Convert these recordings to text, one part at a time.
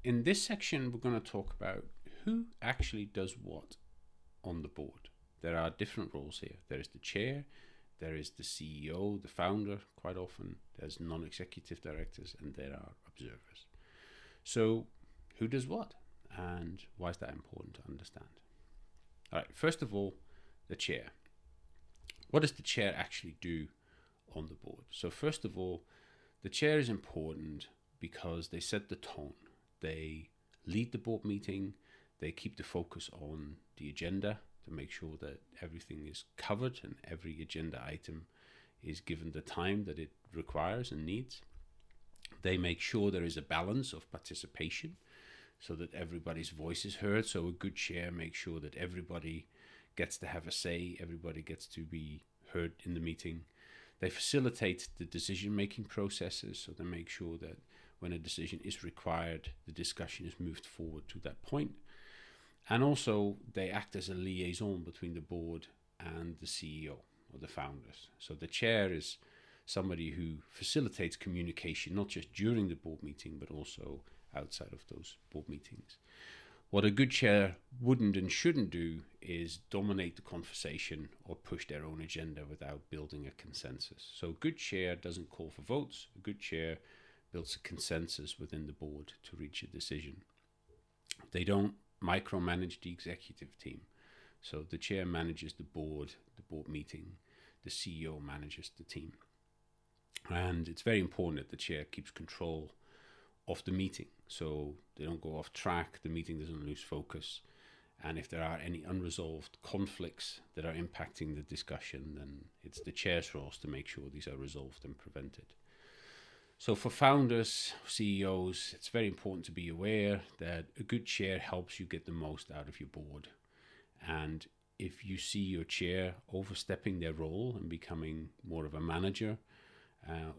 in this section, we're going to talk about who actually does what on the board. There are different roles here. There is the chair, there is the CEO, the founder, quite often. There's non-executive directors, and there are observers. So who does what, and why is that important to understand? All right, first of all, the chair. What does the chair actually do on the board? So first of all, the chair is important because they set the tone. They lead the board meeting. They keep the focus on the agenda to make sure that everything is covered and every agenda item is given the time that it requires and needs. They make sure there is a balance of participation so that everybody's voice is heard. So a good chair makes sure that everybody gets to have a say, everybody gets to be heard in the meeting. They facilitate the decision-making processes, so they make sure that when a decision is required, the discussion is moved forward to that point. And also, they act as a liaison between the board and the CEO or the founders. So the chair is somebody who facilitates communication, not just during the board meeting, but also outside of those board meetings. What a good chair wouldn't and shouldn't do is dominate the conversation or push their own agenda without building a consensus. So a good chair doesn't call for votes. A good chair builds a consensus within the board to reach a decision. They don't micromanage the executive team. So the chair manages the board meeting. The CEO manages the team. And it's very important that the chair keeps control of the meeting, so they don't go off track, the meeting doesn't lose focus, and if there are any unresolved conflicts that are impacting the discussion, then it's the chair's role to make sure these are resolved and prevented. So for founders, CEOs, it's very important to be aware that a good chair helps you get the most out of your board. And if you see your chair overstepping their role and becoming more of a manager,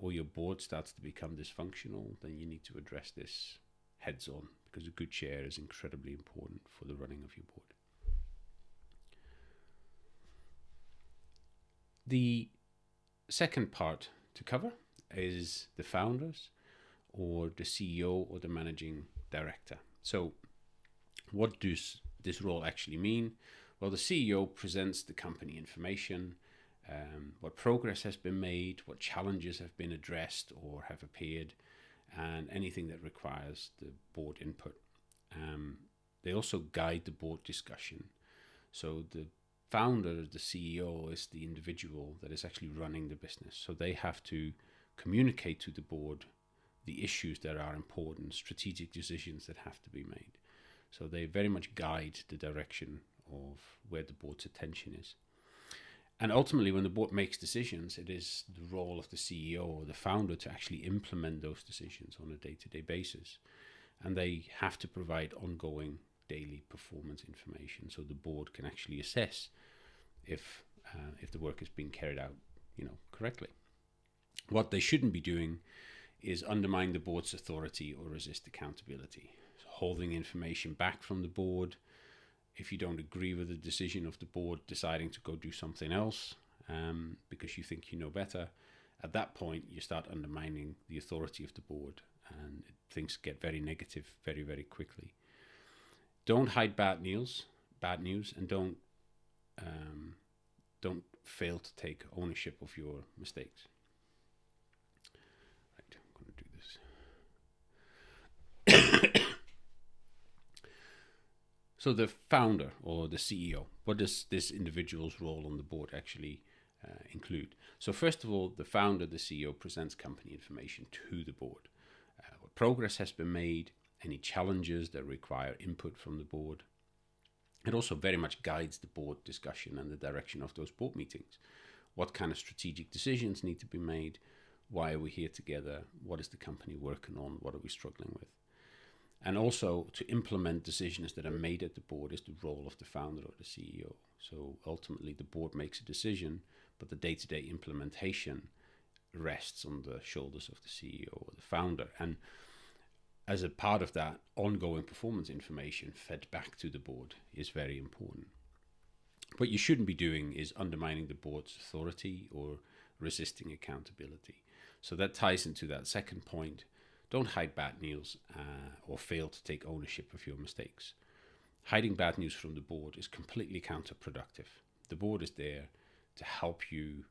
or your board starts to become dysfunctional, then you need to address this heads on, because a good chair is incredibly important for the running of your board. The second part to cover is the founders or the CEO or the managing director. So what does this role actually mean? Well, the CEO presents the company information, what progress has been made, what challenges have been addressed or have appeared, and anything that requires the board input. They also guide the board discussion. So the founder, the CEO, is the individual that is actually running the business. So they have to communicate to the board the issues that are important, strategic decisions that have to be made. So they very much guide the direction of where the board's attention is. And ultimately, when the board makes decisions, it is the role of the CEO or the founder to actually implement those decisions on a day-to-day basis. And they have to provide ongoing daily performance information so the board can actually assess if the work is being carried out, correctly. What they shouldn't be doing is undermine the board's authority or resist accountability. So holding information back from the board, if you don't agree with the decision of the board, deciding to go do something else because you think you know better, at that point you start undermining the authority of the board, and things get very negative very, very quickly. Don't hide bad news, and don't fail to take ownership of your mistakes. Right, I'm going to do this. So the founder or the CEO, what does this individual's role on the board actually include? So first of all, the founder, the CEO, presents company information to the board. What progress has been made, any challenges that require input from the board. It also very much guides the board discussion and the direction of those board meetings. What kind of strategic decisions need to be made? Why are we here together? What is the company working on? What are we struggling with? And also to implement decisions that are made at the board is the role of the founder or the CEO. So ultimately the board makes a decision, but the day-to-day implementation rests on the shoulders of the CEO or the founder. And as a part of that, ongoing performance information fed back to the board is very important. What you shouldn't be doing is undermining the board's authority or resisting accountability. So that ties into that second point, Don't hide bad news or fail to take ownership of your mistakes. Hiding bad news from the board is completely counterproductive. The board is there to help you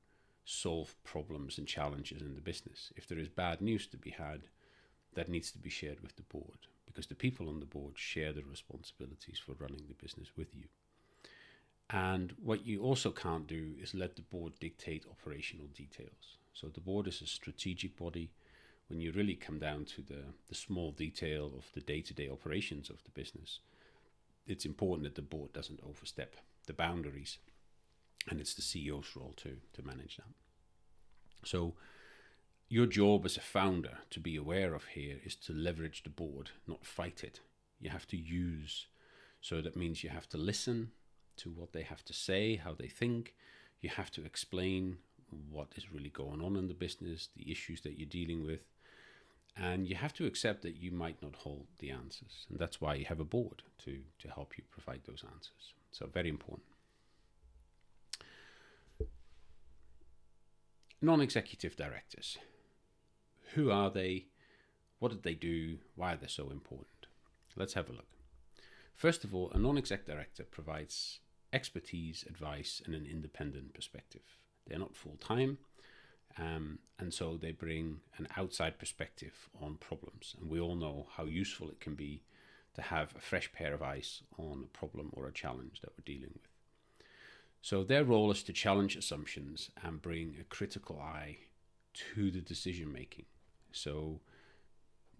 solve problems and challenges in the business. If there is bad news to be had, that needs to be shared with the board, because the people on the board share the responsibilities for running the business with you. And what you also can't do is let the board dictate operational details. So the board is a strategic body. When you really come down to the small detail of the day-to-day operations of the business, it's important that the board doesn't overstep the boundaries, and it's the CEO's role to manage that. So your job as a founder to be aware of here is to leverage the board, not fight it. You have to use, so that means you have to listen to what they have to say, how they think. You have to explain what is really going on in the business, the issues that you're dealing with. And you have to accept that you might not hold the answers. And that's why you have a board to help you provide those answers. So very important. Non-executive directors. Who are they? What did they do? Why are they so important? Let's have a look. First of all, a non-exec director provides expertise, advice, and an independent perspective. They're not full-time. And so they bring an outside perspective on problems. And we all know how useful it can be to have a fresh pair of eyes on a problem or a challenge that we're dealing with. So their role is to challenge assumptions and bring a critical eye to the decision making. So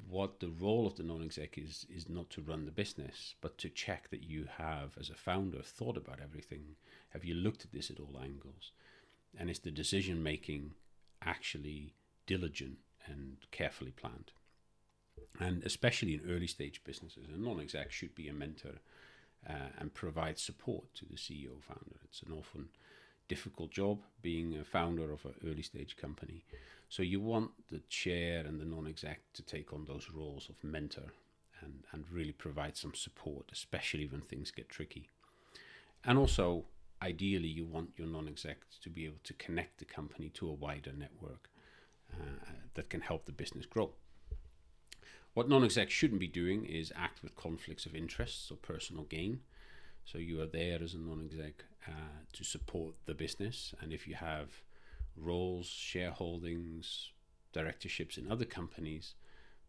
what the role of the non-exec is not to run the business, but to check that you have, as a founder, thought about everything. Have you looked at this at all angles? And is the decision making actually diligent and carefully planned? And especially in early stage businesses, a non-exec should be a mentor and provide support to the CEO founder. It's an often difficult job being a founder of an early stage company. So you want the chair and the non-exec to take on those roles of mentor and really provide some support, especially when things get tricky. And also, ideally, you want your non-exec to be able to connect the company to a wider network that can help the business grow. What non-execs shouldn't be doing is act with conflicts of interests or personal gain. So you are there as a non-exec to support the business. And if you have roles, shareholdings, directorships in other companies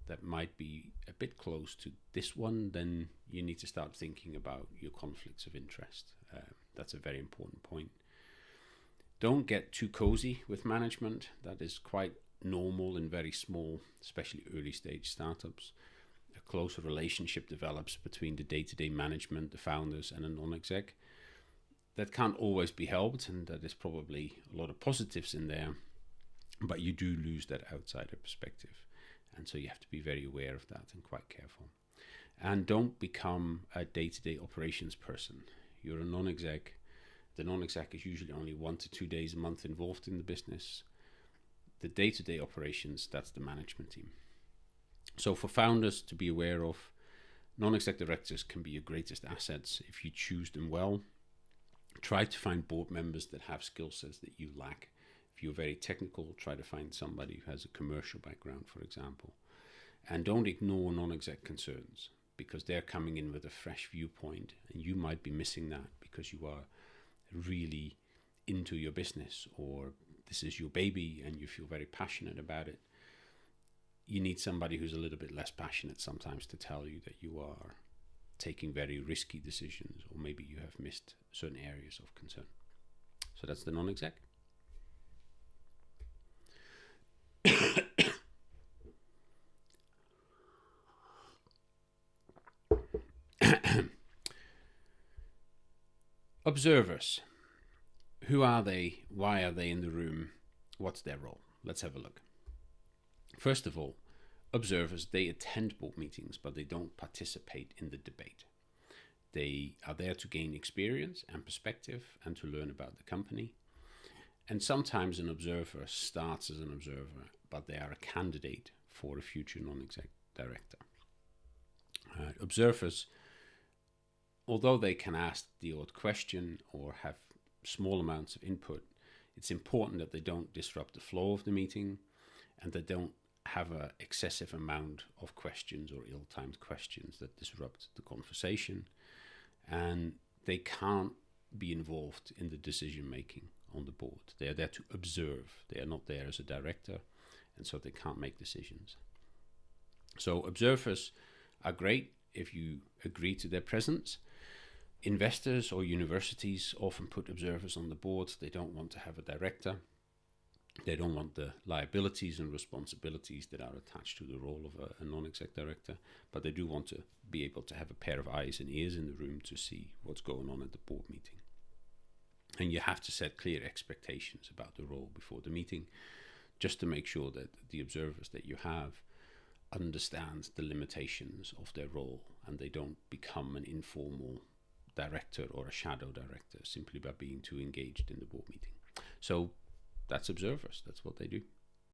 that might be a bit close to this one, then you need to start thinking about your conflicts of interest. That's a very important point. Don't get too cozy with management. That is quite normal in very small, especially early stage startups. A closer relationship develops between the day-to-day management, the founders, and a non-exec. That can't always be helped, and that is probably a lot of positives in there, but you do lose that outsider perspective. And so you have to be very aware of that and quite careful. And don't become a day-to-day operations person. You're a non-exec. The non-exec is usually only 1 to 2 days a month involved in the business. The day-to-day operations, that's the management team. So for founders to be aware of, non-exec directors can be your greatest assets if you choose them well. Try to find board members that have skill sets that you lack. If you're very technical, try to find somebody who has a commercial background, for example. And don't ignore non-exec concerns, because they're coming in with a fresh viewpoint, and you might be missing that because you are really into your business, or this is your baby and you feel very passionate about it. You need somebody who's a little bit less passionate sometimes to tell you that you are taking very risky decisions, or maybe you have missed certain areas of concern. So that's the non-exec. Observers. Who are they? Why are they in the room? What's their role? Let's have a look. First of all, observers, they attend board meetings, but they don't participate in the debate. They are there to gain experience and perspective and to learn about the company. And sometimes an observer starts as an observer, but they are a candidate for a future non-exec director. Observers, although they can ask the odd question or have small amounts of input, it's important that they don't disrupt the flow of the meeting and they don't have an excessive amount of questions or ill-timed questions that disrupt the conversation, and they can't be involved in the decision making on the board. They are there to observe. They are not there as a director, and so they can't make decisions. So observers are great if you agree to their presence. Investors or universities often put observers on the board. They don't want to have a director. They don't want the liabilities and responsibilities that are attached to the role of a non-exec director, but they do want to be able to have a pair of eyes and ears in the room to see what's going on at the board meeting. And you have to set clear expectations about the role before the meeting, just to make sure that the observers that you have understand the limitations of their role and they don't become an informal director or a shadow director simply by being too engaged in the board meeting. So that's observers. That's what they do.